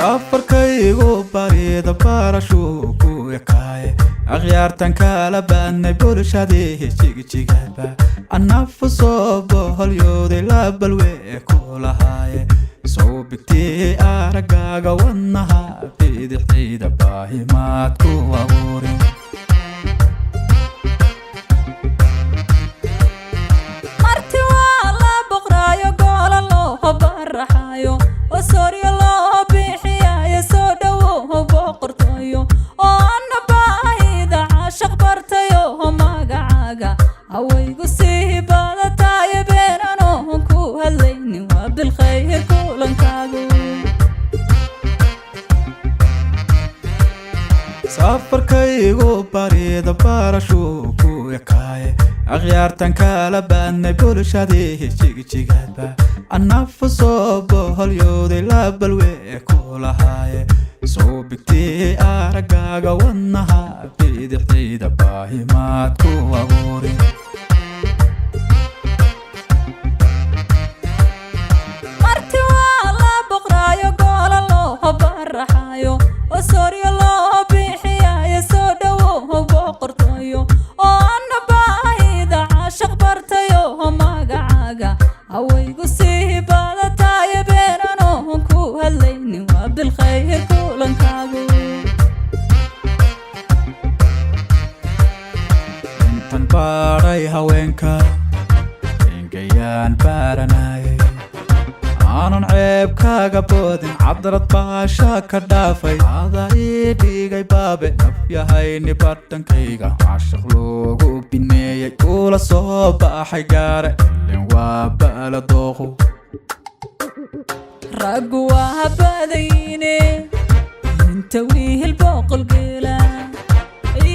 سافر كيغو بريد بارشو كويكاي أغيار تنكالا بأني بولشادي جيجي جيجابا النفس بهاليودي لابلوي كولهاي سو بكتي أرقاقا وانها بيدي حيدة باهي ماتكو وغوري مرتي والله بقرايو قول الله برحايو وسوري الله بيحياي سودو بقرطايو وانا باهيدا عاشق برتايو ماقعاقا هويقو سيبادا تايبين انو كو هالليني وبالخير كولنكاقو سافر كيغو بريد بارشو كويكاي أغيار تنكالا بأني بولشادي جيجي جيجابا النفس بهاليودي لابلوي كولهاي سو بكتي أرقاقا وانها بيدي حيدة باهي ماتكو وغوري مرتي والله بقرايو قول الله برحايو وسوري الله بيحياي سودو بقرطايو وانا باهيدا عاشق برتايو ماقعاقا هويقو سيبادا تايبين انو كو هالليني وبالخير كولنكاقو انتن باراي هاوينكا إنكيان باراناي aanan ceebkaaga boodin cabdarad baasha ka dhaafay adaa ii dhigay baabe nafyahayni badhankayga caashaq loogu bineeyay kula soo baxay gaare ilin waa ba'la dooqu raggu waa badayne inta wiil boqol geela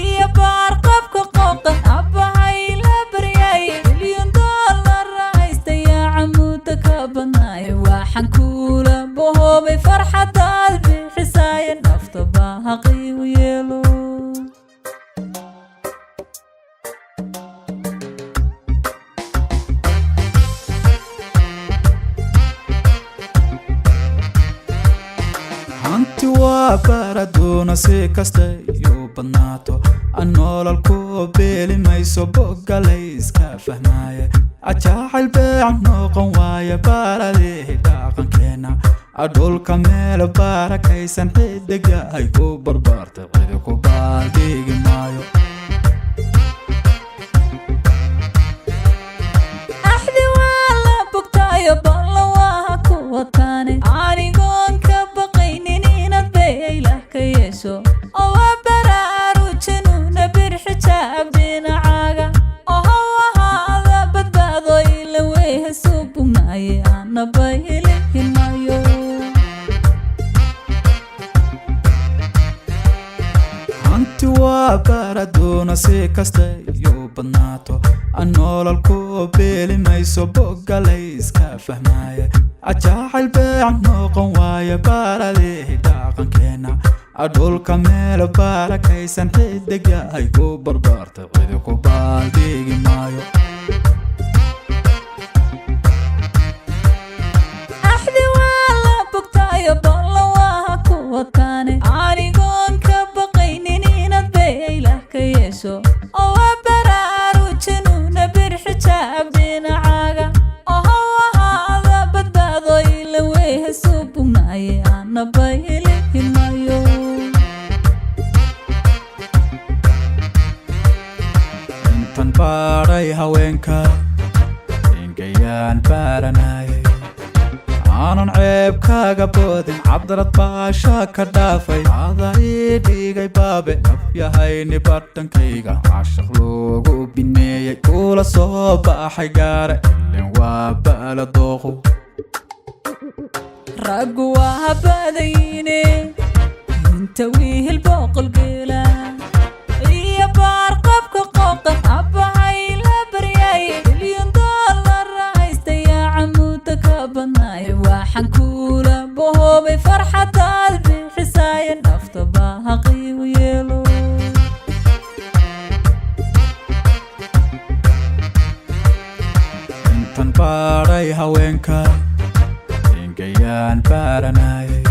iyo baar qabka qoqan abbahay la baryay milyan dollar haystaya camuuda ka badnaay waxaan kula bohobay farxadaad bixisay nafta baaqi u yeelo hanti waa baradoona si kasta iyo badnaato anoolal ku beeli mayso bogalay iska fahmaaye ajaacayl beecan noqon waaya baradii dhaqankeena adhulka meel barakaysan xidigahay ku barbaartay cidi ku baaldhigi maayo axdi waa la bogtaayo balla waa ku wataane anigoon ka baqaynin inaad beeylah ka yeesho oo waa baraarujanuna birxijaab dhinacaaga oo hawahaada badbaado ila weyha soo bugnaaye anaba helihin maayo hanti waa baradoona si kasta iyo badnaato anoolal ku beeli mayso bogalay iska fahmaaye ajaacayl beecan noqon waaya baradii dhaqankeena adhulka meel barakaysan xidigahay ku barbaartay cidi ku baaldhigi maayo axdi waa la bogtaayo balla waa ku wataane anigoon ka baqaynin inaad beeylah ka yeesho oo waa baraarujanuna birxijaab dhinacaaga oo hawahaada badbaado ila weyha soo bugnaaye anaba helihin maayo intan baadhay haweenka ingayaan baaranaayay aanan ceebkaaga boodin cabdarad baasha ka dhaafay adaa ii dhigay baabe nafyahayni badhankayga caashaq loogu bineeyay kula soo baxay gaare ilin waa ba'la dooqu raggu waa badayne inta wiil boqol geela iyo baar qabka qoqan abbahay la baryay milyan dollar haystaya camuuda ka badnaay waxaan kula bohobay farxadaad bixisay nafta baaqi u yeelo intan baadhay haweenka ingayaan baaranaayay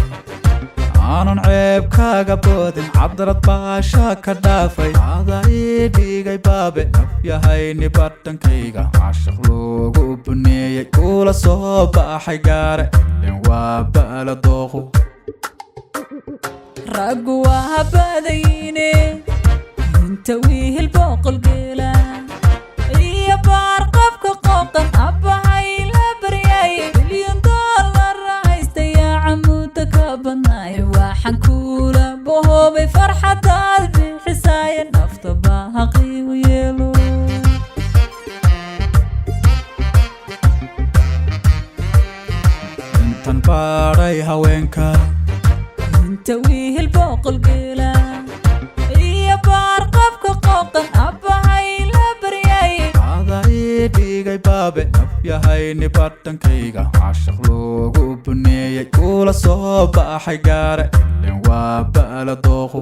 maanan ceeb kaaga boodin cabdarad baasha ka dhaafay ada ii dhigay baabe nafyahayni badhankayga caashaq loogu buneeyey kula soo baxay gaare ilin waa ba'la dooqu raggu waa badayine inta wiil boqol geela iyo baar qabka qooqan abbahay la baryay bilyan dollar haystaya camuuda ka badnaay waxaan kula bohobay farxadaad bixisay nafta baaqi u yeelo intan baaray haweenka inta wiil boqol geela iyo baar qabka qooqan abbahay la baryay ada ii dhigay baabe nafyahayni badhankayga caashaq loogu buneeyey kula soo baxay gaare ilin waa ba'la dooqu